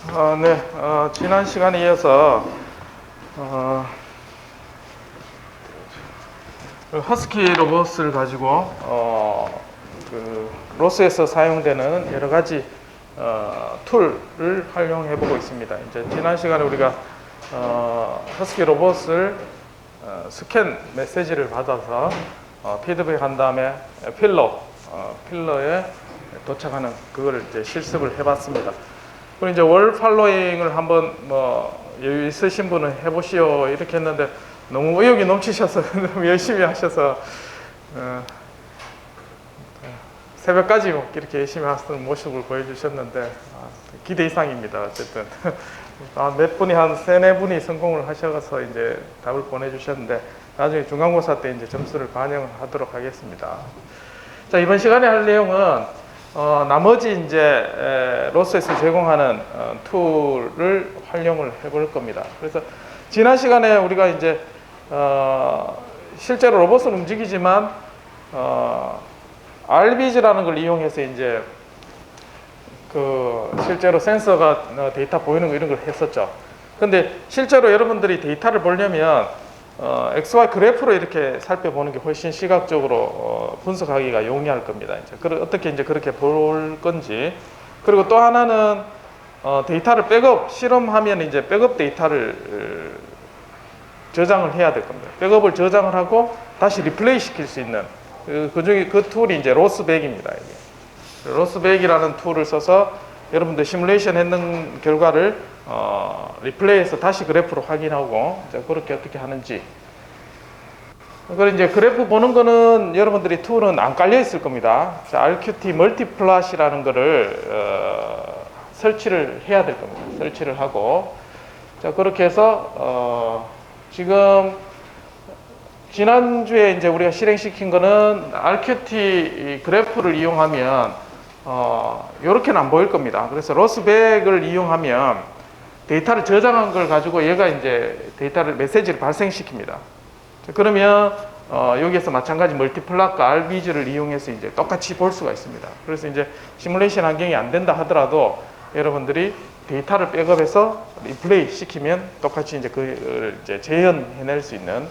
네, 지난 시간에 이어서 허스키 로봇을 가지고 로스에서 사용되는 여러 가지 툴을 활용해 보고 있습니다. 이제 지난 시간에 우리가 허스키 로봇을 스캔 메시지를 받아서 피드백한 다음에 필러에 도착하는 그걸 이제 실습을 해봤습니다. 그리고 이제 월 팔로잉을 한번 여유 있으신 분은 해보시오 이렇게 했는데 너무 의욕이 넘치셔서 너무 열심히 하셔서 새벽까지 이렇게 열심히 하시는 모습을 보여주셨는데 기대 이상입니다. 어쨌든 몇 분이 한 3-4분이 성공을 하셔서 이제 답을 보내주셨는데 나중에 중간고사 때 이제 점수를 반영하도록 하겠습니다. 자, 이번 시간에 할 내용은 나머지 이제 로스에서 제공하는 툴을 활용을 해볼 겁니다. 그래서 지난 시간에 우리가 이제 실제로 로봇은 움직이지만 RBG라는 걸 이용해서 이제 실제로 센서가 데이터 보이는 거 이런 걸 했었죠. 근데 실제로 여러분들이 데이터를 보려면 XY 그래프로 이렇게 살펴보는 게 훨씬 시각적으로 분석하기가 용이할 겁니다. 이제 어떻게 이제 그렇게 볼 건지. 그리고 또 하나는 데이터를 실험하면 이제 백업 데이터를 저장을 해야 될 겁니다. 백업을 저장을 하고 다시 리플레이 시킬 수 있는 그 툴이 이제 로스백입니다. 로스백이라는 툴을 써서 여러분들 시뮬레이션 했는 결과를 리플레이해서 다시 그래프로 확인하고 이제 그렇게 어떻게 하는지. 그리고 이제 그래프 보는 거는 여러분들이 툴은 안 깔려 있을 겁니다. 자, RQT 멀티플롯이라는 거를 설치를 해야 될 겁니다. 설치를 하고 자, 그렇게 해서 지금 지난주에 이제 우리가 실행시킨 거는 RQT 그래프를 이용하면 이렇게는 안 보일 겁니다. 그래서 로스백을 이용하면 데이터를 저장한 걸 가지고 얘가 이제 메시지를 발생시킵니다. 그러면 여기에서 마찬가지 멀티플롯과 RBG를 이용해서 이제 똑같이 볼 수가 있습니다. 그래서 이제 시뮬레이션 환경이 안 된다 하더라도 여러분들이 데이터를 백업해서 리플레이 시키면 똑같이 이제 그걸 이제 재현해낼 수 있는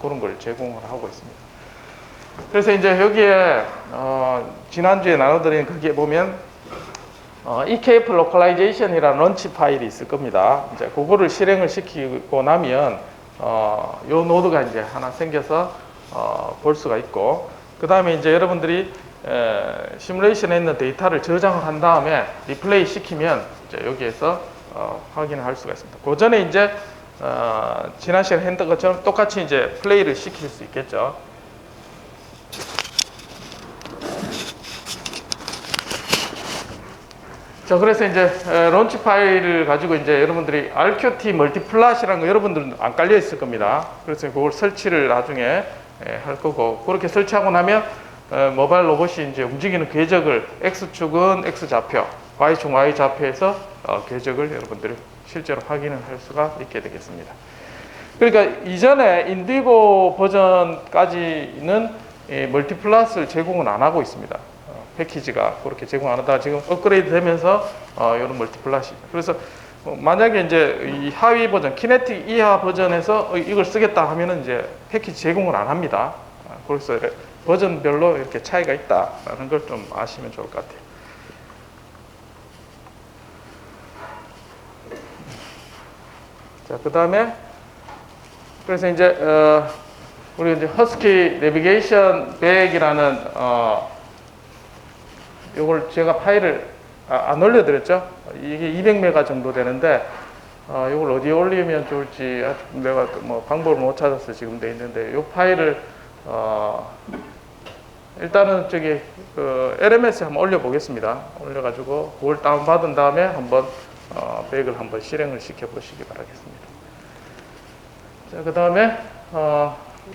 그런 걸 제공을 하고 있습니다. 그래서 이제 여기에 지난주에 나눠드린 거기에 보면 EKF Localization이라는 런치 파일이 있을 겁니다. 이제 그거를 실행을 시키고 나면 요 노드가 이제 하나 생겨서 볼 수가 있고, 그 다음에 이제 여러분들이 시뮬레이션에 있는 데이터를 저장을 한 다음에 리플레이 시키면 이제 여기에서 확인을 할 수가 있습니다. 그 전에 이제 지난 시간에 했던 것처럼 똑같이 이제 플레이를 시킬 수 있겠죠. 자, 그래서 이제 런치 파일을 가지고 이제 여러분들이 RQT 멀티플롯이라는 거 여러분들은 안 깔려 있을 겁니다. 그래서 그걸 설치를 나중에 할 거고, 그렇게 설치하고 나면 모바일 로봇이 이제 움직이는 궤적을 X축은 X좌표, Y축 Y좌표에서 궤적을 여러분들이 실제로 확인을 할 수가 있게 되겠습니다. 그러니까 이전에 인디고 버전까지는 멀티플롯을 제공은 안 하고 있습니다. 패키지가 그렇게 제공 안 하다가 지금 업그레이드 되면서 이런 멀티플롯이. 그래서 만약에 이제 이 하위 버전, 키네틱 이하 버전에서 이걸 쓰겠다 하면은 이제 패키지 제공을 안 합니다. 그래서 버전별로 이렇게 차이가 있다라는 걸 좀 아시면 좋을 것 같아요. 자, 그 다음에 그래서 이제 우리 이제 허스키 내비게이션 백이라는 요걸 제가 파일을 안 올려드렸죠. 이게 200메가 정도 되는데 요걸 어디에 올리면 좋을지 내가 뭐 방법을 못 찾아서 지금 돼 있는데 요 파일을 일단은 저기 LMS에 한번 올려보겠습니다. 올려가지고 그걸 다운받은 다음에 한번 백을 한번 실행을 시켜 보시기 바라겠습니다. 자, 그 다음에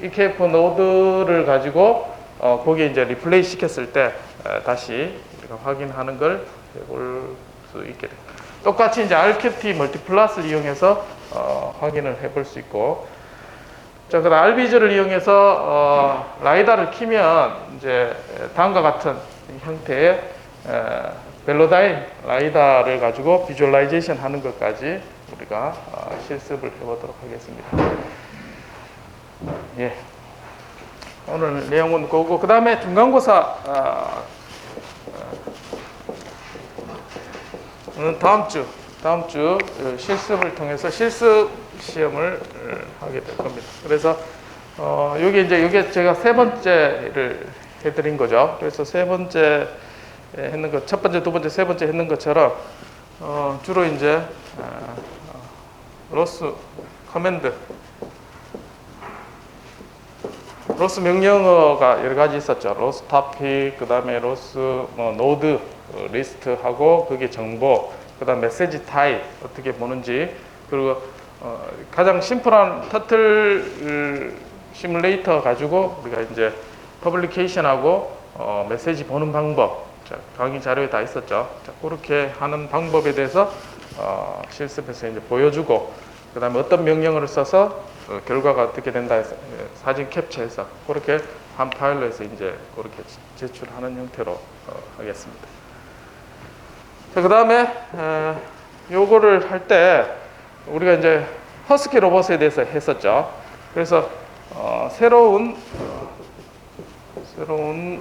EKF 노드를 가지고 거기에 이제 리플레이 시켰을 때 다시 우리가 확인하는 걸 볼 수 있게 됩니다. 똑같이 이제 RQT 멀티플롯을 이용해서 확인을 해볼 수 있고, 자, 그다음 RBG를 이용해서 라이다를 키면 이제 다음과 같은 형태의 벨로다인 라이다를 가지고 비주얼라이제이션 하는 것까지 우리가 실습을 해보도록 하겠습니다. 예. 오늘 내용은 그거고, 그 다음에 중간고사 다음 주 실습을 통해서 실습 시험을 하게 될 겁니다. 그래서 이게 제가 세 번째를 해드린 거죠. 그래서 세 번째 했는 것, 첫 번째, 두 번째, 세 번째 했는 것처럼 주로 이제 로스 커맨드, 로스 명령어가 여러 가지 있었죠. 로스 토픽, 그 다음에 로스 노드 리스트하고 그게 정보, 그 다음 메시지 타입 어떻게 보는지, 그리고 가장 심플한 터틀 시뮬레이터 가지고 우리가 이제 퍼블리케이션하고 메시지 보는 방법, 자, 강의 자료에 다 있었죠. 자, 그렇게 하는 방법에 대해서 실습해서 이제 보여주고, 그 다음에 어떤 명령어를 써서 결과가 어떻게 된다 해서 사진 캡처해서 그렇게 한 파일로 해서 이제 그렇게 제출하는 형태로 하겠습니다. 자, 그 다음에 요거를 할 때 우리가 이제 허스키 로봇에 대해서 했었죠. 그래서 새로운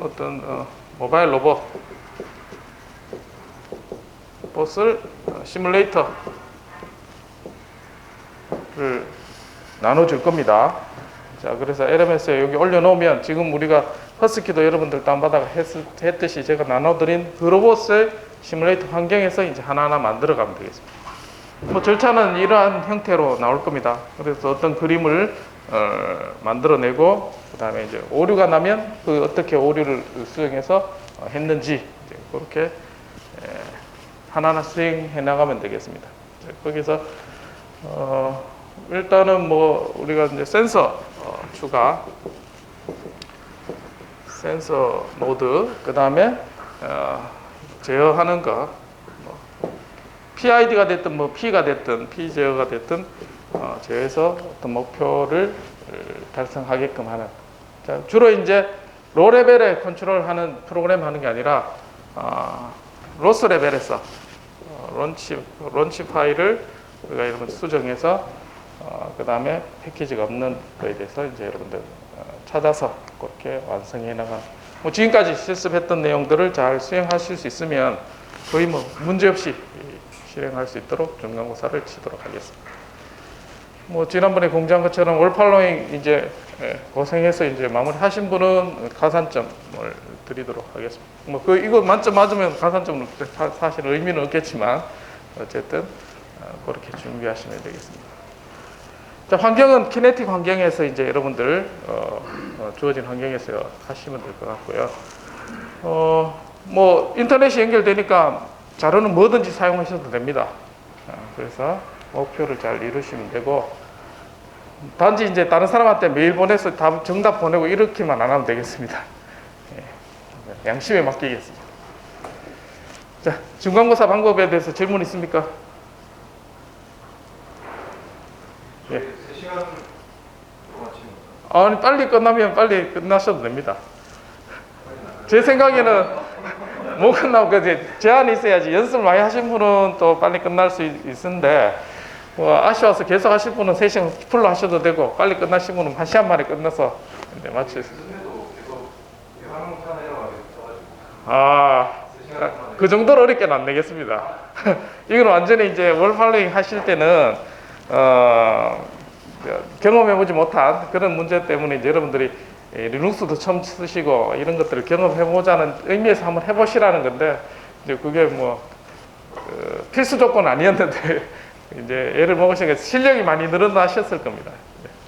어떤 모바일 로봇을 시뮬레이터를 나눠줄 겁니다. 자, 그래서 LMS에 여기 올려놓으면 지금 우리가 허스키도 여러분들 다운받아 했듯이 제가 나눠드린 그 로봇의 시뮬레이터 환경에서 이제 하나하나 만들어가면 되겠습니다. 뭐 절차는 이러한 형태로 나올 겁니다. 그래서 어떤 그림을 만들어내고, 그 다음에 이제 오류가 나면 그 어떻게 오류를 수행해서 했는지 이제 그렇게 하나하나 수행해 나가면 되겠습니다. 거기서 일단은 뭐 우리가 이제 센서 추가, 센서 노드, 그 다음에 제어하는 거, PID가 됐든 뭐 P가 됐든 P 제어가 됐든 제어해서 어떤 목표를 달성하게끔 하는. 자, 주로 이제 로 레벨에 컨트롤하는 프로그램 하는 게 아니라 로스 레벨에서 론치 파일을 우리가 여러분 수정해서 그 다음에 패키지가 없는 거에 대해서 이제 여러분들 찾아서 그렇게 완성해 나가. 뭐 지금까지 실습했던 내용들을 잘 수행하실 수 있으면 거의 뭐 문제 없이 실행할 수 있도록 중간고사를 치도록 하겠습니다. 뭐 지난번에 공지한 것처럼 올 팔로잉 이제 고생해서 이제 마무리하신 분은 가산점을 드리도록 하겠습니다. 뭐 이거 만점 맞으면 가산점은 사실 의미는 없겠지만 어쨌든 그렇게 준비하시면 되겠습니다. 자, 환경은 키네틱 환경에서 이제 여러분들 주어진 환경에서 하시면 될 것 같고요. 뭐 인터넷이 연결되니까 자료는 뭐든지 사용하셔도 됩니다. 그래서 목표를 잘 이루시면 되고, 단지 이제 다른 사람한테 메일 보내서 정답 보내고 이렇게만 안 하면 되겠습니다. 양심에 맡기겠습니다. 자, 중간고사 방법에 대해서 질문 있습니까? 예. 3시간 동안 치는 거죠? 아니, 빨리 끝나면 빨리 끝나셔도 됩니다. 제 생각에는 못 끝나고 제한이 있어야지. 연습을 많이 하신 분은 또 빨리 끝날 수 있는데, 뭐 아쉬워서 계속 하실 분은 3시간 풀로 하셔도 되고, 빨리 끝나신 분은 1시간 만에 끝나서 이제 마칠 수 있습니다. 그 정도로 어렵게는 안 내겠습니다. 이건 완전히 이제 월팔로잉 하실 때는 경험해보지 못한 그런 문제 때문에 이제 여러분들이 리눅스도 처음 쓰시고 이런 것들을 경험해보자는 의미에서 한번 해보시라는 건데, 이제 그게 뭐 필수 조건 아니었는데 이제 애를 먹으시니까 실력이 많이 늘어나셨을 겁니다.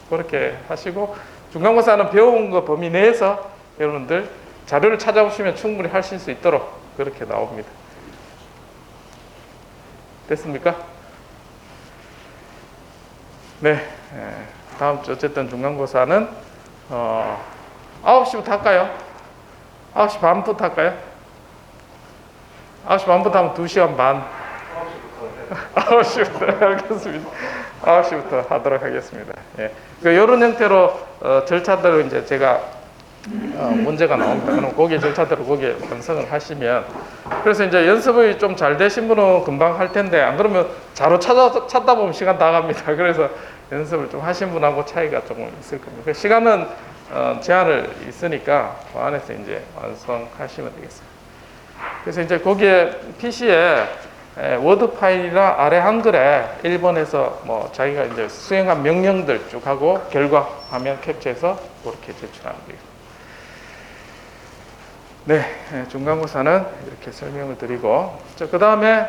그렇게 하시고 중간고사는 배운 거 범위 내에서 여러분들 자료를 찾아보시면 충분히 하실 수 있도록 그렇게 나옵니다. 됐습니까? 네. 다음 주 어쨌든 중간고사는 9시부터 할까요? 9시 반부터 할까요? 9시 반부터 하면 2시간 반. 9시부터 알겠습니다. 9시부터 하도록 하겠습니다. 예. 이런 형태로 절차들을 이제 제가 문제가 나옵니다. 그럼 거기에 절차대로 거기에 완성을 하시면, 그래서 이제 연습이 좀 잘 되신 분은 금방 할 텐데, 안 그러면 자료 찾다 보면 시간 다 갑니다. 그래서 연습을 좀 하신 분하고 차이가 조금 있을 겁니다. 그 시간은 제한을 있으니까 그 안에서 이제 완성하시면 되겠습니다. 그래서 이제 거기에 PC에 워드 파일이나 아래 한글에 1번에서 뭐 자기가 이제 수행한 명령들 쭉 하고 결과 화면 캡처해서 그렇게 제출하면 되겠습니다. 네, 중간고사는 이렇게 설명을 드리고, 그 다음에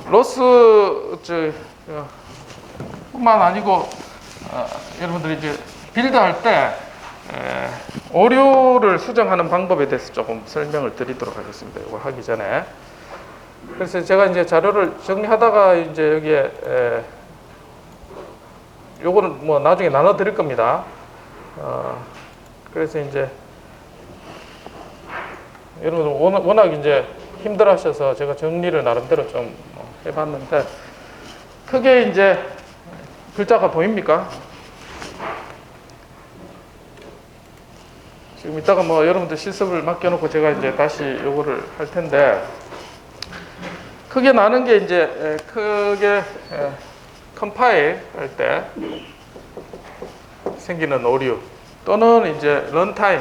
로스 뿐만 아니고 여러분들이 이제 빌드할 때 오류를 수정하는 방법에 대해서 조금 설명을 드리도록 하겠습니다. 이거 하기 전에. 그래서 제가 이제 자료를 정리하다가 이제 여기에 요거는 뭐 나중에 나눠 드릴 겁니다. 그래서 이제 여러분 워낙 이제 힘들어 하셔서 제가 정리를 나름대로 좀 해봤는데, 크게 이제 글자가 보입니까? 지금 이따가 뭐 여러분들 실습을 맡겨놓고 제가 이제 다시 요거를 할 텐데, 크게 나는 게 이제 크게 컴파일 할 때 생기는 오류, 또는 이제 런타임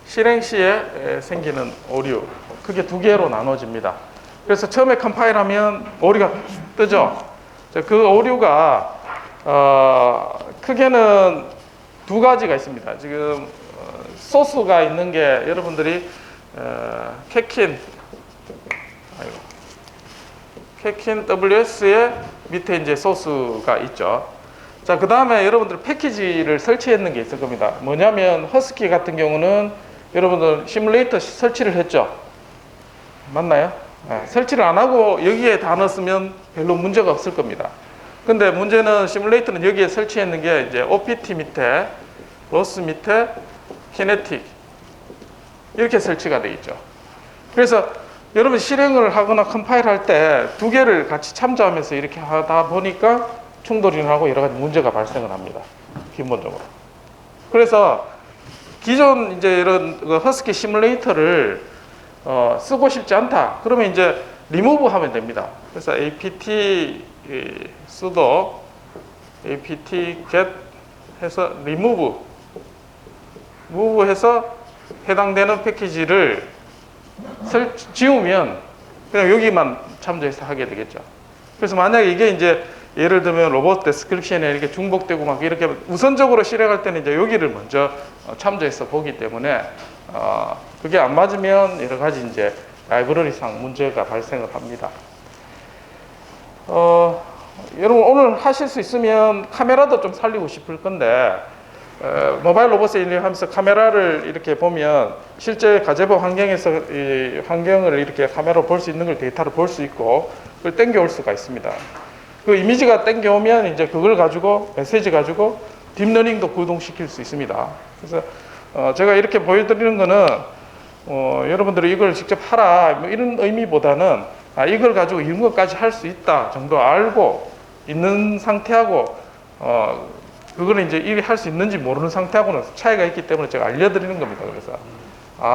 실행 시에 생기는 오류, 크게 두 개로 나눠집니다. 그래서 처음에 컴파일하면 오류가 뜨죠. 그 오류가 크게는 두 가지가 있습니다. 지금 소스가 있는 게 여러분들이 캐킨 WS의 밑에 이제 소스가 있죠. 자, 그 다음에 여러분들 패키지를 설치했는 게 있을 겁니다. 뭐냐면 허스키 같은 경우는 여러분들 시뮬레이터 설치를 했죠. 맞나요? 네, 설치를 안 하고 여기에 다 넣었으면 별로 문제가 없을 겁니다. 근데 문제는 시뮬레이터는 여기에 설치했는 게 이제 OPT 밑에, 로스 밑에, 키네틱 이렇게 설치가 되어 있죠. 그래서 여러분 실행을 하거나 컴파일 할 때 두 개를 같이 참조하면서 이렇게 하다 보니까 충돌이 나고 여러 가지 문제가 발생을 합니다. 기본적으로. 그래서 기존 이제 이런 허스키 시뮬레이터를 쓰고 싶지 않다. 그러면 이제 리무브 하면 됩니다. 그래서 apt sudo apt get 해서 remove 해서 해당되는 패키지를 지우면 그냥 여기만 참조해서 하게 되겠죠. 그래서 만약에 이게 이제 예를 들면 로봇 데스크립션에 이렇게 중복되고 막 이렇게 우선적으로 실행할 때는 이제 여기를 먼저 참조해서 보기 때문에 그게 안 맞으면 여러 가지 이제 라이브러리상 문제가 발생을 합니다. 여러분 오늘 하실 수 있으면 카메라도 좀 살리고 싶을 건데, 모바일 로봇에 하면서 카메라를 이렇게 보면 실제 가제보 환경에서 이 환경을 이렇게 카메라로 볼 수 있는 걸 데이터를 볼 수 있고 그걸 땡겨올 수가 있습니다. 그 이미지가 땡겨오면 이제 그걸 가지고 메시지 가지고 딥러닝도 구동시킬 수 있습니다. 그래서 제가 이렇게 보여드리는 거는 여러분들이 이걸 직접 하라 뭐 이런 의미보다는 이걸 가지고 이런 것까지 할 수 있다 정도 알고 있는 상태하고 그거는 이제 일이 할 수 있는지 모르는 상태하고는 차이가 있기 때문에 제가 알려드리는 겁니다. 그래서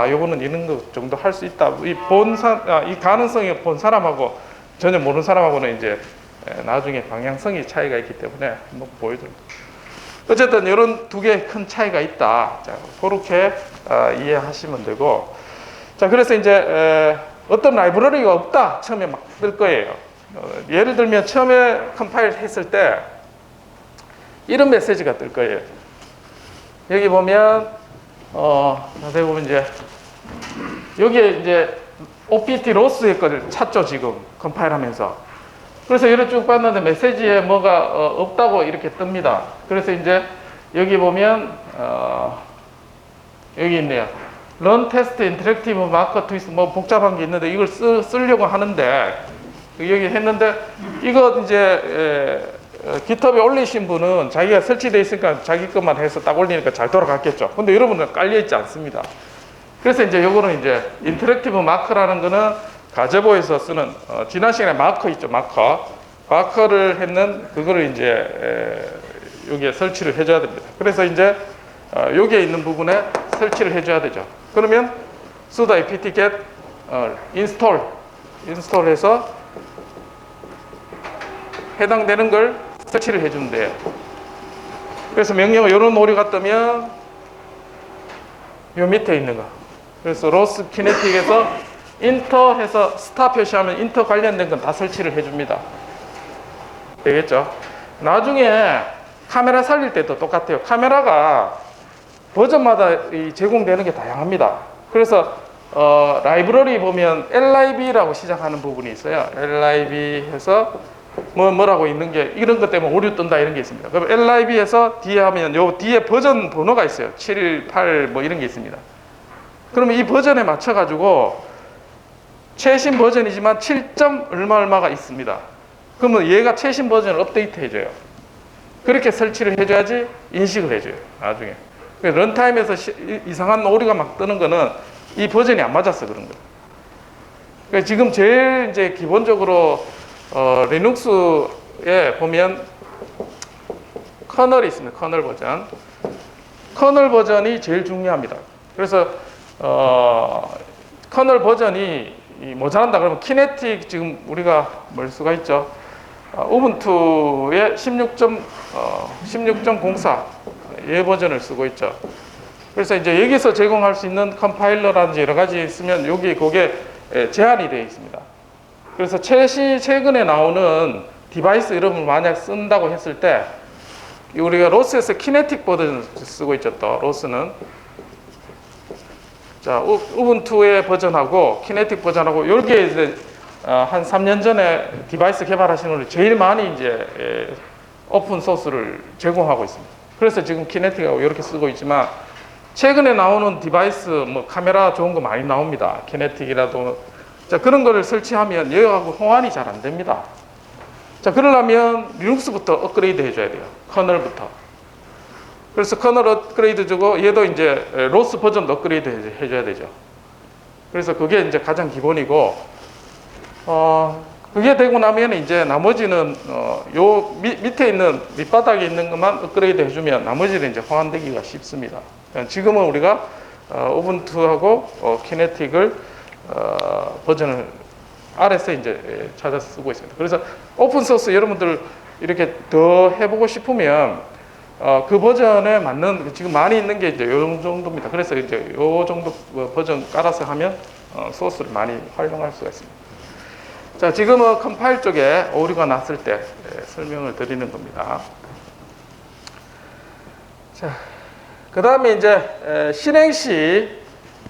요거는 이런 것 정도 할 수 있다. 이 가능성이 본 사람하고 전혀 모르는 사람하고는 이제 나중에 방향성이 차이가 있기 때문에 한번 보여드립니다. 어쨌든 이런 두 개의 큰 차이가 있다. 자, 그렇게 이해하시면 되고, 자, 그래서 이제 어떤 라이브러리가 없다 처음에 막 뜰 거예요. 예를 들면 처음에 컴파일 했을 때 이런 메시지가 뜰 거예요. 여기 보면 자세히 보면 이제 여기에 이제 OPT 로스의 거를 찾죠. 지금 컴파일하면서. 그래서 이렇게 쭉 봤는데 메시지에 뭐가 없다고 이렇게 뜹니다. 그래서 이제 여기 보면 여기 있네요. Run Test Interactive Marker Twist 뭐 복잡한 게 있는데 이걸 쓰려고 하는데 여기 했는데 이거 이제 GitHub에 올리신 분은 자기가 설치되어 있으니까 자기 것만 해서 딱 올리니까 잘 돌아갔겠죠. 근데 여러분은 깔려 있지 않습니다. 그래서 이제 요거는 이제 인터랙티브 마커라는 거는 가제보에서 쓰는 지난 시간에 마커 있죠. 마커를 했는 그거를 이제 여기에 설치를 해줘야 됩니다. 그래서 이제 여기에 있는 부분에 설치를 해줘야 되죠. 그러면 sudo apt-get install해서 해당되는 걸 설치를 해주면 돼요. 그래서 명령어 이런 오류가 뜨면 요 밑에 있는 거. 그래서 로스 키네틱에서 인터 해서 스타 표시하면 인터 관련된 건 다 설치를 해줍니다. 되겠죠? 나중에 카메라 살릴 때도 똑같아요. 카메라가 버전마다 제공되는 게 다양합니다. 그래서 라이브러리 보면 lib라고 시작하는 부분이 있어요. lib 해서 뭐라고 있는 게 이런 것 때문에 오류 뜬다 이런 게 있습니다. 그럼 lib에서 뒤에 하면 요 뒤에 버전 번호가 있어요. 7, 8 뭐 이런 게 있습니다. 그러면 이 버전에 맞춰 가지고 최신 버전이지만 7점 얼마가 있습니다. 그러면 얘가 최신 버전을 업데이트 해줘요. 그렇게 설치를 해줘야지 인식을 해줘요. 나중에. 런타임에서 이상한 오류가 막 뜨는 거는 이 버전이 안 맞아서 그런 거예요. 그러니까 지금 제일 이제 기본적으로 리눅스에 보면 커널이 있습니다. 커널 버전. 커널 버전이 제일 중요합니다. 그래서 커널 버전이 모자란다 그러면 키네틱 지금 우리가 뭘 수가 있죠. 우분투의 16.04 얘 버전을 쓰고 있죠. 그래서 이제 여기서 제공할 수 있는 컴파일러라든지 여러 가지 있으면 여기 그게 제한이 되어 있습니다. 그래서 최근에 나오는 디바이스 이름을 만약 쓴다고 했을 때 우리가 로스에서 키네틱 버전을 쓰고 있죠. 또 로스는 자 우분투의 버전하고 키네틱 버전하고 여기에 이제 한 3년 전에 디바이스 개발하시는 분이 제일 많이 이제 오픈 소스를 제공하고 있습니다. 그래서 지금 키네틱하고 이렇게 쓰고 있지만 최근에 나오는 디바이스 뭐 카메라 좋은 거 많이 나옵니다. 키네틱이라도 자 그런 거를 설치하면 얘하고 호환이 잘 안 됩니다. 자 그러려면 리눅스부터 업그레이드 해줘야 돼요. 커널부터. 그래서 커널 업그레이드 주고 얘도 이제 로스 버전도 업그레이드 해줘야 되죠. 그래서 그게 이제 가장 기본이고 그게 되고 나면 이제 나머지는 요 밑에 있는 밑바닥에 있는 것만 업그레이드 해주면 나머지는 이제 호환되기가 쉽습니다. 지금은 우리가 우분투하고 키네틱을 버전을 아래서 이제 찾아서 쓰고 있습니다. 그래서 오픈 소스 여러분들 이렇게 더 해보고 싶으면 그 버전에 맞는 지금 많이 있는 게 이제 요 정도입니다. 그래서 이제 요 정도 버전 깔아서 하면 소스를 많이 활용할 수가 있습니다. 자, 지금은 컴파일 쪽에 오류가 났을 때 설명을 드리는 겁니다. 자, 그 다음에 이제 실행 시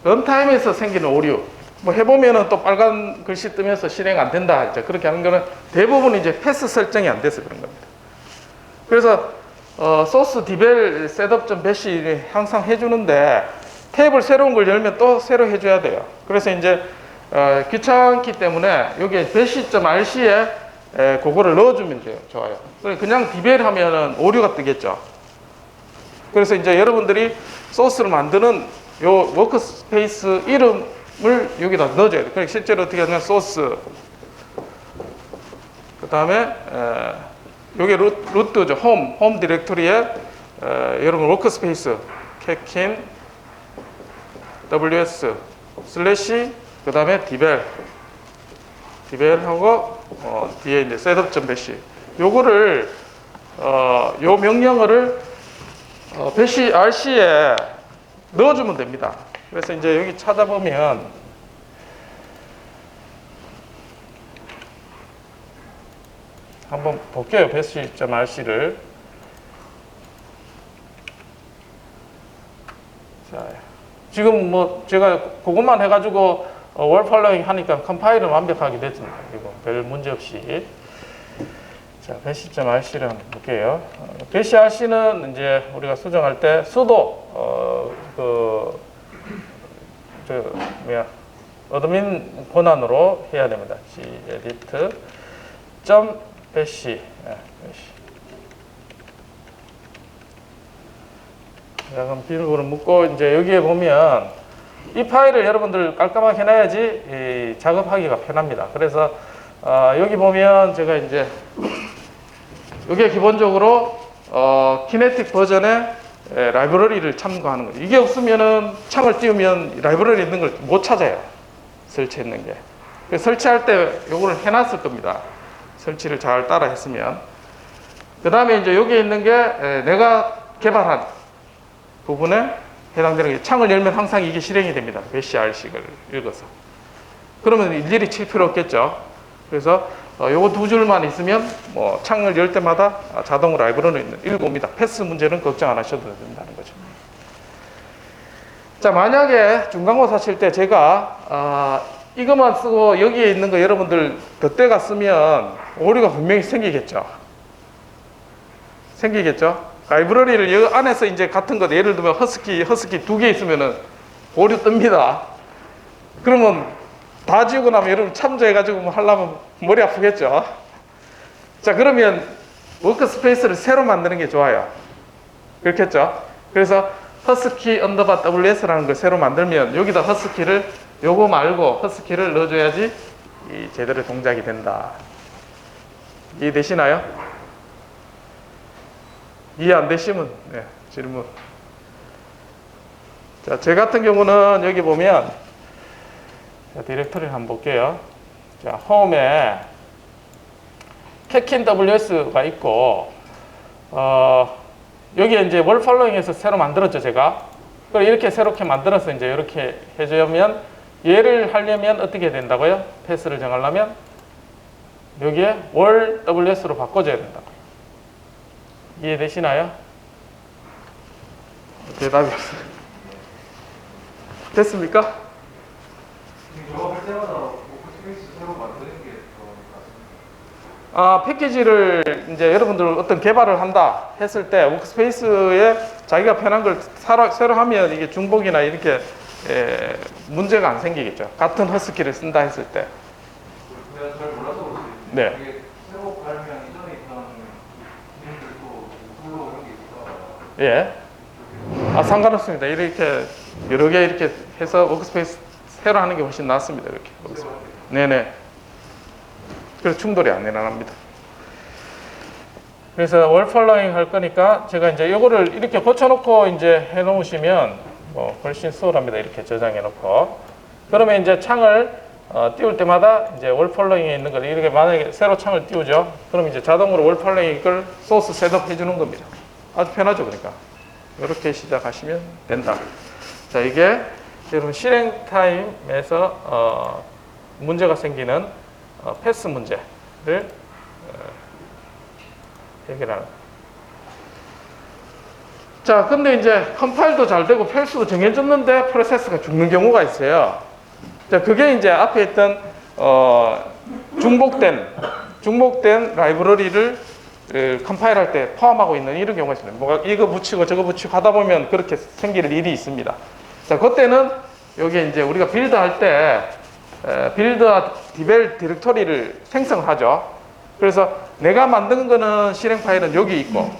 런타임에서 생기는 오류. 뭐 해보면은 또 빨간 글씨 뜨면서 실행 안 된다. 이제 그렇게 하는 거는 대부분 이제 패스 설정이 안 돼서 그런 겁니다. 그래서 소스 디벨 셋업.bash 항상 해주는데 탭을 새로운 걸 열면 또 새로 해줘야 돼요. 그래서 이제 귀찮기 때문에 여기에 bash.rc에 그거를 넣어주면 돼요. 좋아요. 그냥 디벨 하면은 오류가 뜨겠죠. 그래서 이제 여러분들이 소스를 만드는 요 워크스페이스 이름을 여기다 넣어줘야 돼요. 그러니까 실제로 어떻게 하냐면 소스 그 다음에 여기 루트죠. 홈 디렉토리에 여러분 워크스페이스 캡킨 ws 슬래시 그 다음에 디벨하고 뒤에 이제 setup.bash 요거를 요 명령어를 bash rc에 넣어주면 됩니다. 그래서 이제 여기 찾아보면 한번 볼게요. bash.rc를 자, 지금 뭐 제가 그것만 해가지고 월 팔로잉 하니까 컴파일은 완벽하게 됐습니다. 그리고 별 문제 없이 자 bash.rc를 한번 볼게요. bash.rc는 이제 우리가 수정할 때 sudo 어드민 권한으로 해야 됩니다. gedit bash 자, 그럼 비밀번호 묻고 이제 여기에 보면 이 파일을 여러분들 깔끔하게 해놔야지 작업하기가 편합니다. 그래서 여기 보면 제가 이제 여기에 기본적으로 키네틱 버전의 라이브러리를 참고하는 거죠. 이게 없으면은 창을 띄우면 라이브러리 있는 걸 못 찾아요. 설치했는 게. 그래서 설치할 때 요거를 해놨을 겁니다. 설치를 잘 따라 했으면. 그 다음에 이제 여기에 있는 게 내가 개발한 부분에 해당되는 게 창을 열면 항상 이게 실행이 됩니다. 배시 R식을 읽어서. 그러면 일일이 칠 필요 없겠죠. 그래서 요거 두 줄만 있으면 뭐 창을 열 때마다 자동으로 라이브러리는 읽어옵니다. 패스 문제는 걱정 안 하셔도 된다는 거죠. 자, 만약에 중간고사 칠 때 제가 이것만 쓰고 여기에 있는 거 여러분들 덧대가 쓰면 오류가 분명히 생기겠죠. 라이브러리를 이 안에서 이제 같은 거 예를 들면 허스키 두 개 있으면은 오류 뜹니다. 그러면 다 지우고 나면 여러분 참조해가지고 뭐 하려면 머리 아프겠죠. 자, 그러면 워크스페이스를 새로 만드는 게 좋아요. 그렇겠죠. 그래서 허스키 언더바 WS라는 걸 새로 만들면 여기다 허스키를 요거 말고 허스키를 넣어줘야지 이 제대로 동작이 된다. 이해되시나요? 이해 안 되시면 질문. 자, 제 같은 경우는 여기 보면 자, 디렉터리를 한번 볼게요. 자, 홈에 캐킨 WS가 있고 여기에 이제 월 팔로잉에서 새로 만들었죠, 제가. 그걸 이렇게 새롭게 만들어서 이제 이렇게 해주면 얘를 하려면 어떻게 된다고요? 패스를 정하려면 여기에 월 WS로 바꿔줘야 된다고요. 이해되시나요? 대답이 없어요. 됐습니까? 작업할 때마다 워크스페이스 새로 만드는 게 좋을 것 같습니다. 패키지를 이제 여러분들 어떤 개발을 한다 했을 때 워크스페이스에 자기가 편한 걸 새로 하면 이게 중복이나 이렇게 문제가 안 생기겠죠. 같은 허스키를 쓴다 했을 때. 내가 잘 몰라서 그렇지. 네. 이게 새로 발명 이전에 있던 기능들도 불러 이런 게 있을까? 예. 상관없습니다. 이렇게 여러 개 이렇게 해서 워크스페이스 새로 하는 게 훨씬 낫습니다. 이렇게. 네네. 그래서 충돌이 안 일어납니다. 그래서 월 폴로잉 할 거니까 제가 이제 이거를 이렇게 고쳐놓고 이제 해놓으시면 뭐 훨씬 수월합니다. 이렇게 저장해 놓고. 그러면 이제 창을 띄울 때마다 이제 월 폴로잉에 있는 걸 이렇게 만약에 새로 창을 띄우죠. 그럼 이제 자동으로 월 폴로잉 이걸 소스 셋업 해주는 겁니다. 아주 편하죠, 그러니까. 이렇게 시작하시면 된다. 자, 이게 여러분 실행 타임에서 문제가 생기는 패스 문제를 해결하는. 자, 근데 이제 컴파일도 잘 되고 패스도 정해졌는데 프로세스가 죽는 경우가 있어요. 자, 그게 이제 앞에 있던 중복된 라이브러리를 컴파일할 때 포함하고 있는 이런 경우가 있습니다. 뭐가 이거 붙이고 저거 붙이고 하다 보면 그렇게 생길 일이 있습니다. 자, 그때는 여기 이제 우리가 빌드할 때 빌드와 디벨 디렉토리를 생성하죠. 그래서 내가 만든 거는 실행 파일은 여기 있고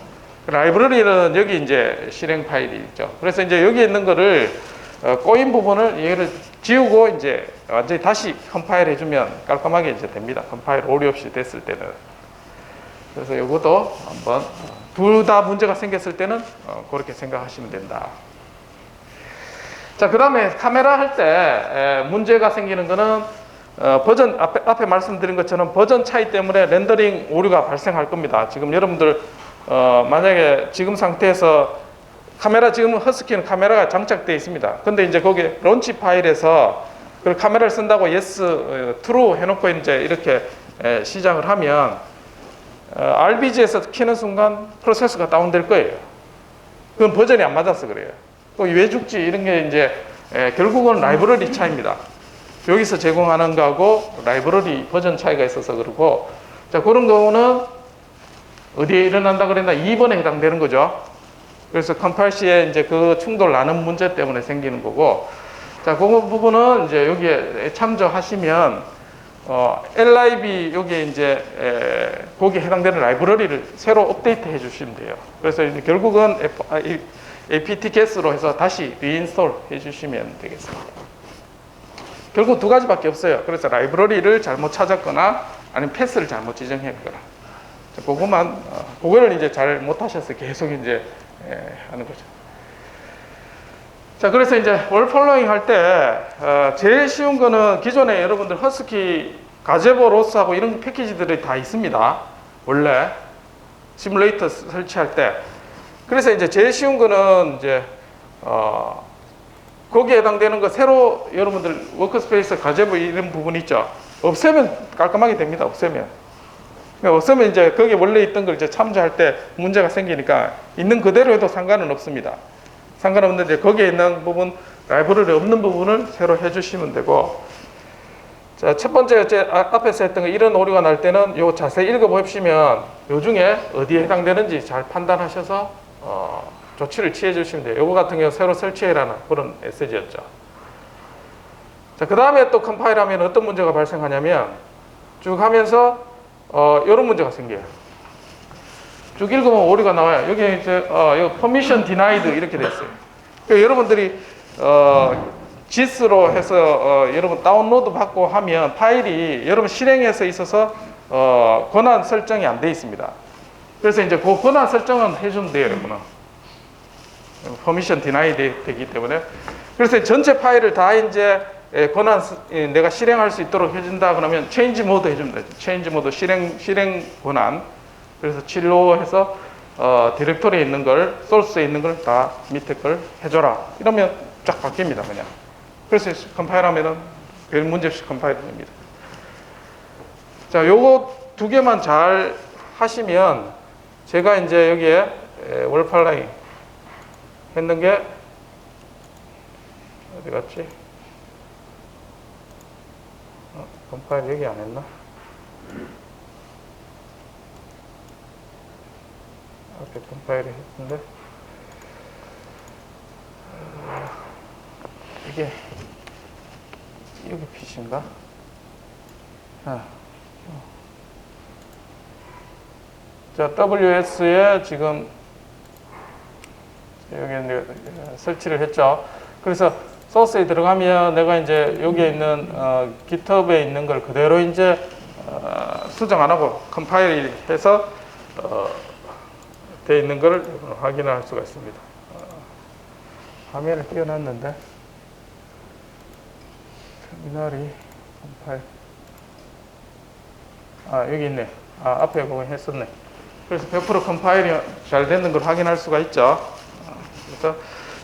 라이브러리는 여기 이제 실행 파일이 있죠. 그래서 이제 여기 있는 거를 꼬인 부분을 얘를 지우고 이제 완전히 다시 컴파일 해주면 깔끔하게 이제 됩니다. 컴파일 오류 없이 됐을 때는. 그래서 이것도 한번 둘 다 문제가 생겼을 때는 그렇게 생각하시면 된다. 자, 그 다음에 카메라 할 때 문제가 생기는 거는 버전 앞에 말씀드린 것처럼 버전 차이 때문에 렌더링 오류가 발생할 겁니다. 지금 여러분들 만약에 지금 상태에서 카메라 지금 허스키는 카메라가 장착되어 있습니다. 근데 이제 거기 론치 파일에서 그 카메라를 쓴다고 yes, true 해놓고 이제 이렇게 시작을 하면 RBG에서 키는 순간 프로세서가 다운될 거예요. 그건 버전이 안 맞아서 그래요. 또 왜 죽지 이런 게 이제 결국은 라이브러리 차이입니다. 여기서 제공하는 거하고 라이브러리 버전 차이가 있어서 그렇고, 자, 그런 경우는 어디에 일어난다 그랬나? 2번에 해당되는 거죠. 그래서 컴파일 시에 이제 그 충돌 나는 문제 때문에 생기는 거고, 자, 그 부분은 이제 여기에 참조하시면 LIB 여기에 이제 거기에 해당되는 라이브러리를 새로 업데이트 해주시면 돼요. 그래서 이제 결국은 apt-get으로 해서 다시 리인스톨 해주시면 되겠습니다. 결국 두 가지밖에 없어요. 그래서 라이브러리를 잘못 찾았거나 아니면 패스를 잘못 지정했거나. 그거만 그거를 이제 잘 못하셔서 계속 이제 하는 거죠. 자, 그래서 이제 월 폴로잉 할 때 제일 쉬운 거는 기존에 여러분들 허스키 가제보 로스하고 이런 패키지들이 다 있습니다. 원래 시뮬레이터 설치할 때. 그래서 이제 제일 쉬운 거는 이제 거기에 해당되는 거 새로 여러분들 워크스페이스 가제보 이런 부분 있죠. 없애면 깔끔하게 됩니다. 없애면. 그러니까 없애면 이제 거기 원래 있던 걸 이제 참조할 때 문제가 생기니까 있는 그대로 해도 상관은 없습니다. 상관없는데 거기에 있는 부분, 라이브러리 없는 부분을 새로 해주시면 되고. 자, 첫 번째 앞에서 했던 거 이런 오류가 날 때는 요 자세히 읽어보시면 요 중에 어디에 해당되는지 잘 판단하셔서 조치를 취해 주시면 돼요. 요거 같은 경우 새로 설치해라는 그런 메시지였죠. 자, 그 다음에 또 컴파일하면 어떤 문제가 발생하냐면 쭉 하면서 이런 문제가 생겨요. 쭉 읽으면 오류가 나와요. 여기 이제 이거 permission denied 이렇게 돼 있어요. 그러니까 여러분들이 JIS로 해서 여러분 다운로드 받고 하면 파일이 여러분 실행에서 있어서 권한 설정이 안 돼 있습니다. 그래서 이제 그 권한 설정은 해주면 돼요, 여러분은. permission denied 되기 때문에. 그래서 전체 파일을 다 이제 권한 내가 실행할 수 있도록 해준다 그러면 change mode 해주면 되죠. change mode 실행 권한. 그래서 7로 해서 디렉토리에 있는 걸, 소스에 있는 걸 다 밑에 걸 해줘라. 이러면 쫙 바뀝니다, 그냥. 그래서 컴파일하면은 별 문제 없이 컴파일이 됩니다. 자, 요거 두 개만 잘 하시면 제가 이제 여기에 월팔라잉 했는 게 어디 갔지? 컴파일 여기 안 했나? 앞에 컴파일을 했는데 이게 여기 PC인가? 자, WS에 지금 여기 설치를 했죠. 그래서 소스에 들어가면 내가 이제 여기에 있는 GitHub에 있는 걸 그대로 이제 수정 안 하고 컴파일 해서 되어 있는 걸 확인할 수가 있습니다. 화면을 띄워놨는데 터미널이 컴파일 여기 있네. 앞에 그거 했었네. 그래서 100% 컴파일이 잘 되는 걸 확인할 수가 있죠. 그래서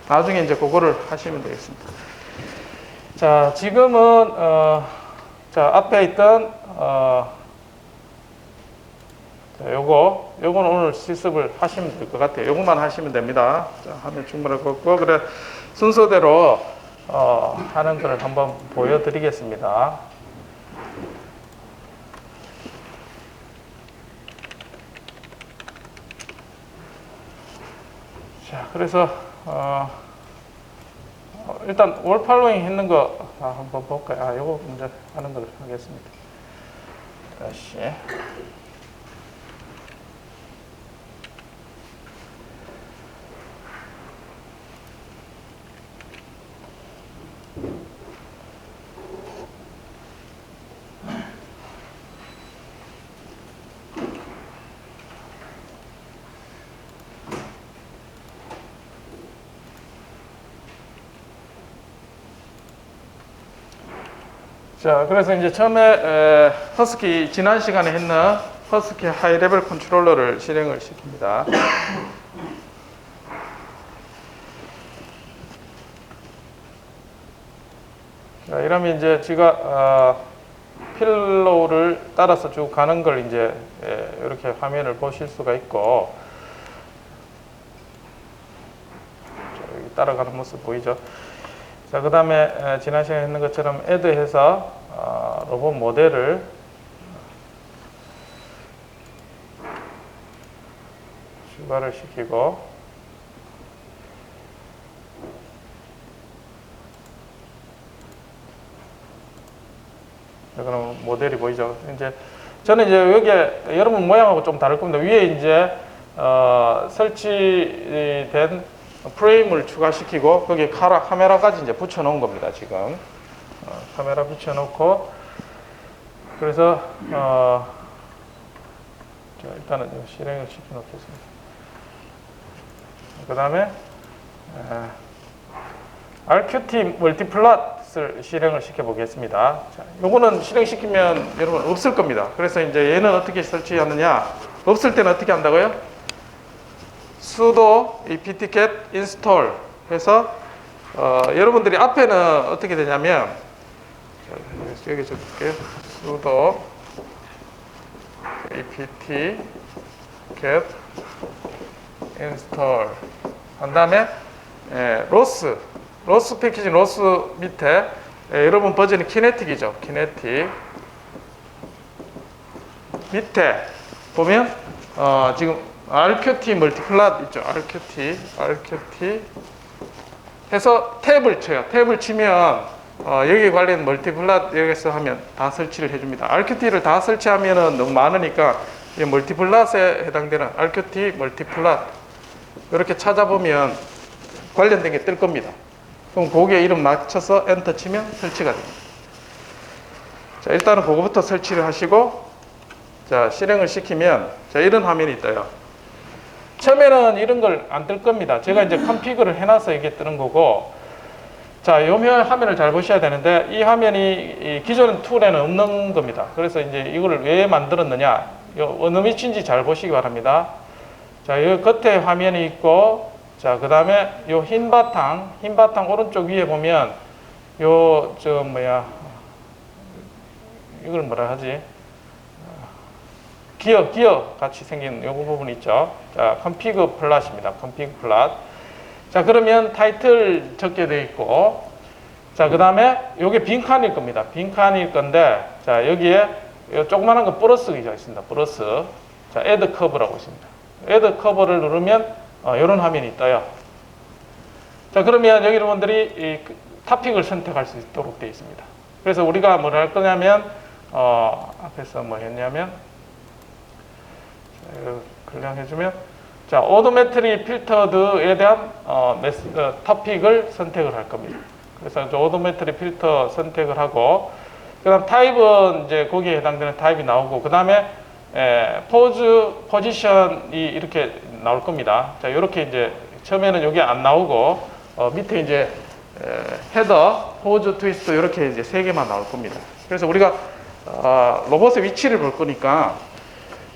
나중에 이제 그거를 하시면 되겠습니다. 자, 지금은 자, 앞에 있던 요거는 오늘 실습을 하시면 될 것 같아요. 요것만 하시면 됩니다. 자, 하면 충분할 것 같고, 그래 순서대로 하는 걸 한번 보여드리겠습니다. 자, 그래서 일단 월 팔로잉 했는 거 한번 볼까요? 요거 먼저 하는 걸 하겠습니다. 다시. 자, 그래서 이제 처음에 허스키 지난 시간에 했는 허스키 하이 레벨 컨트롤러를 실행을 시킵니다. 자, 이러면 이제 제가 필로우를 따라서 쭉 가는 걸 이제 이렇게 화면을 보실 수가 있고, 여기 따라가는 모습 보이죠? 자, 그 다음에 지난 시간에 했는 것처럼 애드해서 로봇 모델을 추가를 시키고, 자, 그럼 모델이 보이죠? 이제 저는 이제 여기에 여러분 모양하고 좀 다를 겁니다. 위에 이제 설치된 프레임을 추가시키고 거기에 카메라까지 이제 붙여놓은 겁니다. 지금 카메라 붙여놓고, 그래서 자, 일단은 실행을 시켜 놓겠습니다. 그 다음에 RQT 멀티플롯을 실행을 시켜 보겠습니다. 자, 요거는 실행시키면 여러분 없을 겁니다. 그래서 이제 얘는 어떻게 설치하느냐, 없을 때는 어떻게 한다고요? sudo apt-get install 해서 여러분들이 앞에는 어떻게 되냐면, 자, 여기 적을게요. sudo apt-get install 한 다음에 로스 패키지 로스 밑에 여러분 버전이 키네틱이죠. 키네틱 밑에 보면 지금 RQT 멀티플롯 있죠. RQT 해서 탭을 쳐요. 탭을 치면 여기 관련 멀티플롯 여기서 하면 다 설치를 해줍니다. RQT를 다 설치하면은 너무 많으니까 이 멀티플롯에 해당되는 RQT 멀티플롯 이렇게 찾아보면 관련된 게 뜰 겁니다. 그럼 거기에 이름 맞춰서 엔터 치면 설치가 됩니다. 자, 일단은 그거부터 설치를 하시고, 자, 실행을 시키면, 자, 이런 화면이 떠요. 처음에는 이런 걸 안 뜰 겁니다. 제가 이제 컨피그를 해놔서 이게 뜨는 거고, 자, 요 화면을 잘 보셔야 되는데, 이 화면이 이 기존 툴에는 없는 겁니다. 그래서 이제 이거를 왜 만들었느냐, 요 어느 위치인지 잘 보시기 바랍니다. 자, 요 겉에 화면이 있고, 자, 그 다음에 요 흰 바탕 오른쪽 위에 보면 요 이걸 뭐라 하지? 기어 같이 생긴 요 부분 있죠. 자, config 플랫입니다. config 플랫. 자, 그러면 타이틀 적게 되어 있고, 자, 그 다음에 요게 빈칸일 겁니다. 빈칸일 건데, 자, 여기에 요 조그만한 거 플러스가 있습니다. 플러스. 자, add curve라고 있습니다. add curve를 누르면 이런 화면이 떠요. 자, 그러면 여기 여러분들이 이 토픽을 선택할 수 있도록 되어 있습니다. 그래서 우리가 뭘 할 거냐면, 앞에서 뭐 했냐면, 클릭해주면, 자, 오토매트리 필터드에 대한 토픽을 선택을 할 겁니다. 그래서 오토매트리 필터 선택을 하고, 그 다음 타입은 이제 거기에 해당되는 타입이 나오고, 그 다음에 포지션이 이렇게 나올 겁니다. 자, 이렇게 이제 처음에는 여기 안 나오고 밑에 이제 헤더, 포즈, 트위스트 이렇게 이제 세 개만 나올 겁니다. 그래서 우리가 로봇의 위치를 볼 거니까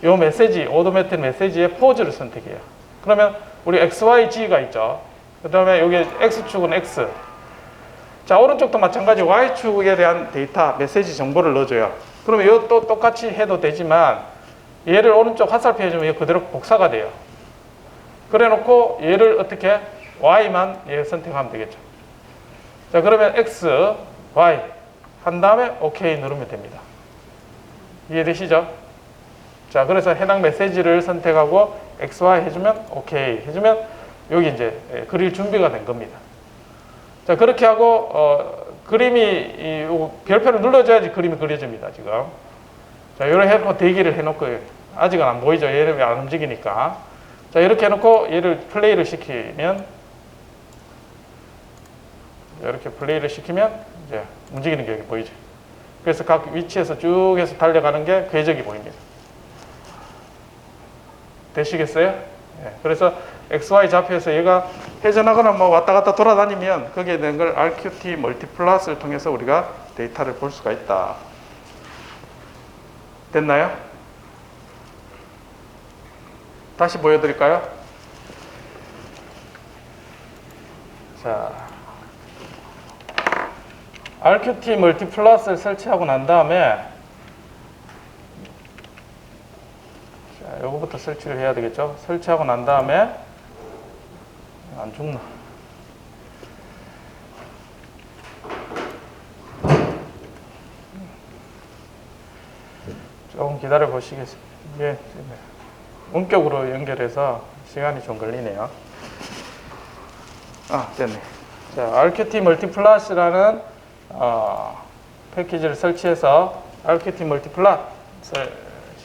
이 메시지, 오토매틱 메시지의 포즈를 선택해요. 그러면 우리 X, Y, G가 있죠. 그 다음에 여기 X축은 X. 자, 오른쪽도 마찬가지 Y축에 대한 데이터, 메시지 정보를 넣어줘요. 그러면 이것도 똑같이 해도 되지만 얘를 오른쪽 화살표 해주면 그대로 복사가 돼요. 그래 놓고 얘를 어떻게 Y만 얘 선택하면 되겠죠. 자, 그러면 X, Y 한 다음에 OK 누르면 됩니다. 이해되시죠? 자, 그래서 해당 메시지를 선택하고 X, Y 해주면 OK 해주면 여기 이제 그릴 준비가 된 겁니다. 자, 그렇게 하고 그림이 별표를 눌러줘야지 그림이 그려집니다. 지금. 자, 이렇게 해놓고 대기를 해놓고 아직은 안 보이죠. 얘를 안 움직이니까. 자, 이렇게 해놓고 얘를 플레이를 시키면 이렇게 플레이를 시키면 이제 움직이는 게 여기 보이죠. 그래서 각 위치에서 쭉 해서 달려가는 게 궤적이 보입니다. 되시겠어요? 네. 그래서 XY 좌표에서 얘가 회전하거나 뭐 왔다 갔다 돌아다니면 거기에 대한 걸 RQT 멀티플롯을 통해서 우리가 데이터를 볼 수가 있다. 됐나요? 다시 보여드릴까요? 자, RQT 멀티플롯을 설치하고 난 다음에 자, 요거부터 설치를 해야 되겠죠? 설치하고 난 다음에 안 죽나? 조금 기다려 보시겠습니다. 이게 원격으로 연결해서 시간이 좀 걸리네요. 아, 됐네. 자, RQT 멀티플롯이라는 패키지를 설치해서 RQT 멀티플롯을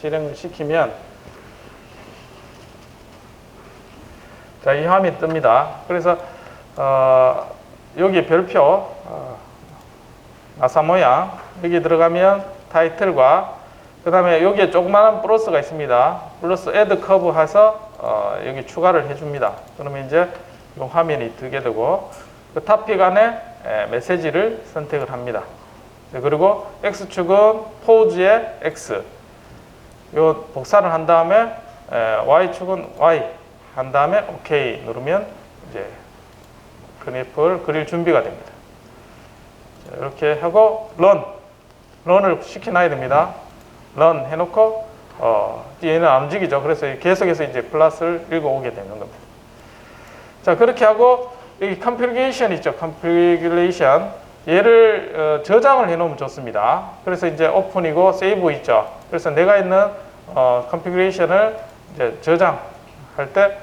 실행을 시키면 자, 이 화면이 뜹니다. 그래서 여기 별표 나사 모양 여기 들어가면 타이틀과 그 다음에 여기에 조그마한 플러스가 있습니다. 플러스 add curve 해서 여기 추가를 해줍니다. 그러면 이제 이 화면이 뜨게 되고 그 탑픽 안에 메시지를 선택을 합니다. 네, 그리고 X축은 포즈의 X 요 복사를 한 다음에 Y축은 Y 한 다음에 OK 누르면 이제 그래프를 그릴 준비가 됩니다. 자, 이렇게 하고 런을 시켜놔야 됩니다. 런 해놓고 얘는 안 움직이죠. 그래서 계속해서 이제 플러스를 읽어오게 되는 겁니다. 자, 그렇게 하고 여기 configuration 있죠. configuration 얘를 저장을 해놓으면 좋습니다. 그래서 이제 오픈이고 세이브 있죠. 그래서 내가 있는 configuration을 이제 저장할 때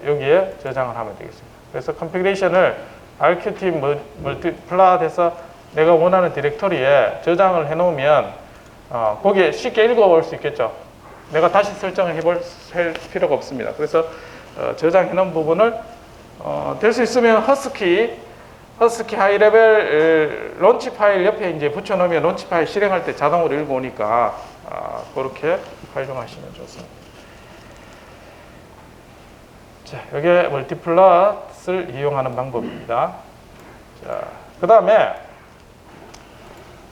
여기에 저장을 하면 되겠습니다. 그래서 configuration을 RQT 멀티플랫 해서 내가 원하는 디렉토리에 저장을 해놓으면 거기에 쉽게 읽어볼 수 있겠죠. 내가 다시 설정을 해볼 필요가 없습니다. 그래서 저장해 놓은 부분을 될 수 있으면 허스키 하이레벨 론치 파일 옆에 이제 붙여 놓으면 론치 파일 실행할 때 자동으로 읽어오니까 그렇게 활용하시면 좋습니다. 자, 이게 멀티플랫을 이용하는 방법입니다. 자, 그 다음에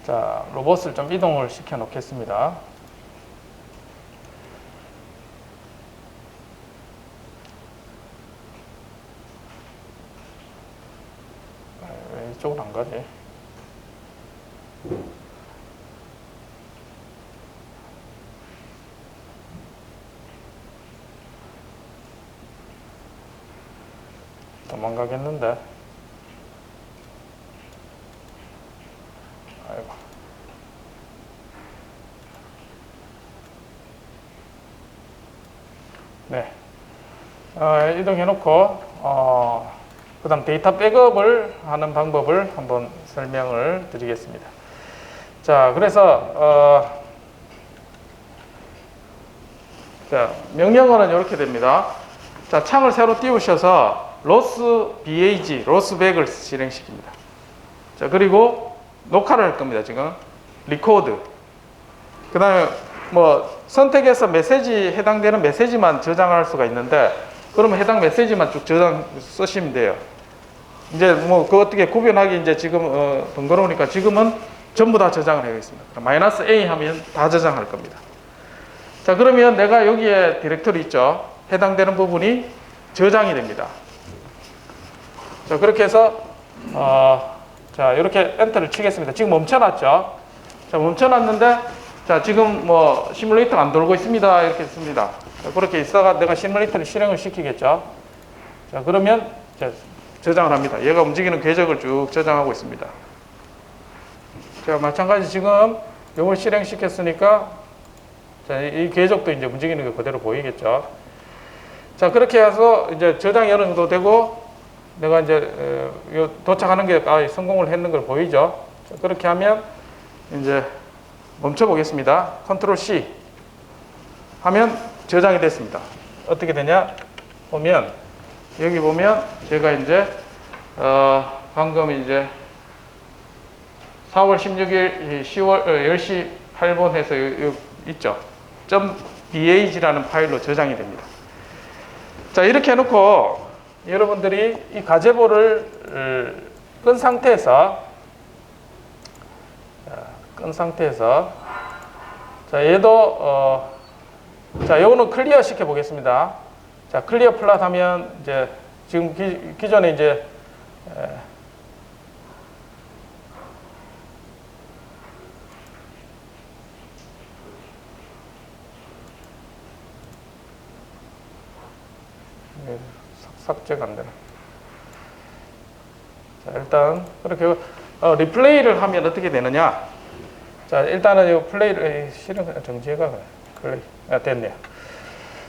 자, 로봇을 좀 이동을 시켜 놓겠습니다. 왜 이쪽은 안 가지? 도망가겠는데? 아이고. 네. 이동해놓고, 그 다음 데이터 백업을 하는 방법을 한번 설명을 드리겠습니다. 자, 그래서, 자, 명령어는 이렇게 됩니다. 자, 창을 새로 띄우셔서 로스백을 실행시킵니다. 자, 그리고 녹화를 할 겁니다. 지금 리코드. 그 다음에 뭐 선택해서 해당되는 메시지만 저장할 수가 있는데 그러면 해당 메시지만 쭉 쓰시면 돼요. 이제 뭐 그 어떻게 구별하기 이제 지금 번거로우니까 지금은 전부 다 저장을 하겠습니다. -A 하면 다 저장할 겁니다. 자, 그러면 내가 여기에 디렉토리 있죠. 해당되는 부분이 저장이 됩니다. 자, 그렇게 해서 자, 이렇게 엔터를 치겠습니다. 지금 멈춰놨죠. 자, 멈춰놨는데 자, 지금 뭐 시뮬레이터가 안 돌고 있습니다. 이렇게 했습니다. 자, 그렇게 있어가 내가 시뮬레이터를 실행을 시키겠죠. 자, 그러면 자, 저장을 합니다. 얘가 움직이는 궤적을 쭉 저장하고 있습니다. 자, 마찬가지 지금 이걸 실행시켰으니까 자, 이 궤적도 이제 움직이는 게 그대로 보이겠죠. 자, 그렇게 해서 이제 저장이 어느 정도 되고 내가 이제 도착하는 게 성공을 했는 걸 보이죠. 자, 그렇게 하면 이제 멈춰 보겠습니다. 컨트롤 C 하면 저장이 됐습니다. 어떻게 되냐 보면 여기 보면 제가 이제 방금 이제 4월 16일 10시 8분 해서 여기 있죠. .bag라는 파일로 저장이 됩니다. 자, 이렇게 해놓고 여러분들이 이 가제보를 끈 상태에서 자, 얘도 자, 요거는 클리어 시켜 보겠습니다. 자, 클리어 플랫 하면 이제 지금 기존에 이제 삭제가 안 되네. 자, 일단 그렇게 리플레이를 하면 어떻게 되느냐? 자, 일단은 이 플레이를 실행 정지해가 플레이 됐네요.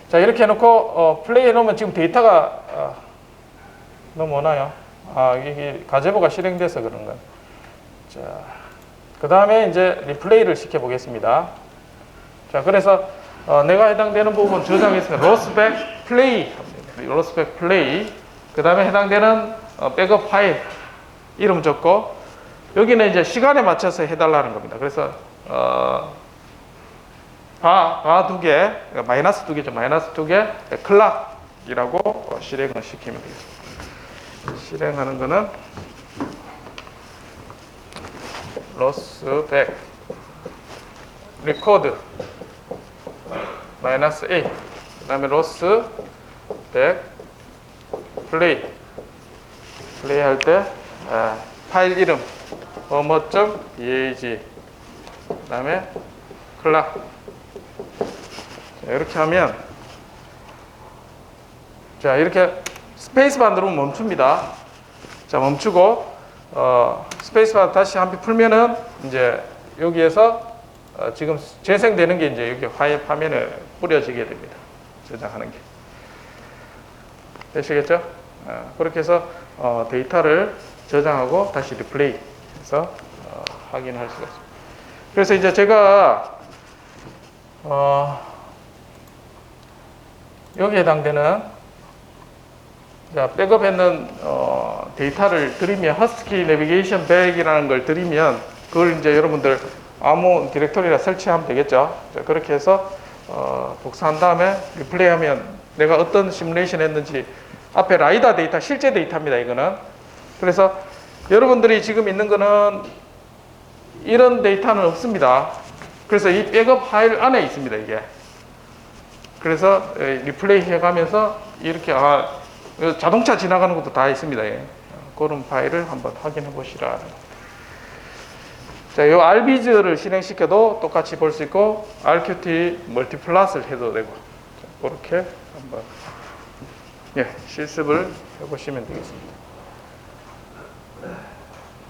자, 이렇게 해놓고 플레이 해놓으면 지금 데이터가 넘어오나요? 이게 가제보가 실행돼서 그런 건. 자, 그 다음에 이제 리플레이를 시켜 보겠습니다. 자, 그래서 내가 해당되는 부분 저장했으면 로스백 플레이, 로스백 플레이. 그 다음에 해당되는 백업 파일 이름 적고 여기는 이제 시간에 맞춰서 해달라는 겁니다. 그래서 바 두 개, 마이너스 두 개죠. 마이너스 두 개, 클락이라고 실행을 시키면 되겠습니다. 실행하는 거는 로스백 리코드 마이너스 A, 그 다음에 로스백 플레이 할 때 파일 이름 뭐뭐.eag 그 다음에 클락. 자, 이렇게 하면 자, 이렇게 스페이스바 누르면 멈춥니다. 자, 멈추고 스페이스바 다시 한 번 풀면은 이제 여기에서 지금 재생되는 게 이제 여기 파일 화면에 뿌려지게 됩니다. 저장하는 게. 되시겠죠? 그렇게 해서 데이터를 저장하고 다시 리플레이해서 확인할 수가 있습니다. 그래서 이제 제가 여기에 해당되는 자, 백업했는 데이터를 드리면 허스키 내비게이션 백이라는 걸 드리면 그걸 이제 여러분들 아무 디렉토리나 설치하면 되겠죠. 자, 그렇게 해서 복사한 다음에 리플레이하면 내가 어떤 시뮬레이션 했는지 앞에 라이다 데이터 실제 데이터입니다. 이거는. 그래서 여러분들이 지금 있는 거는 이런 데이터는 없습니다. 그래서 이 백업 파일 안에 있습니다. 이게. 그래서 리플레이 해가면서 이렇게 자동차 지나가는 것도 다 있습니다. 예. 그런 파일을 한번 확인해 보시라. 자, 요 RB즈를 실행시켜도 똑같이 볼 수 있고 RQT 멀티플랫을 해도 되고 자, 그렇게 한번 실습을 해보시면 되겠습니다.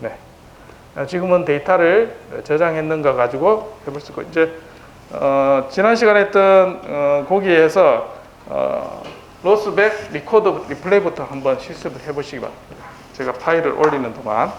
네. 지금은 데이터를 저장했는가 가지고 해볼 수 있고 이제 지난 시간에 했던 거기에서 로스백 리코드 리플레이부터 한번 실습을 해보시기 바랍니다. 제가 파일을 올리는 동안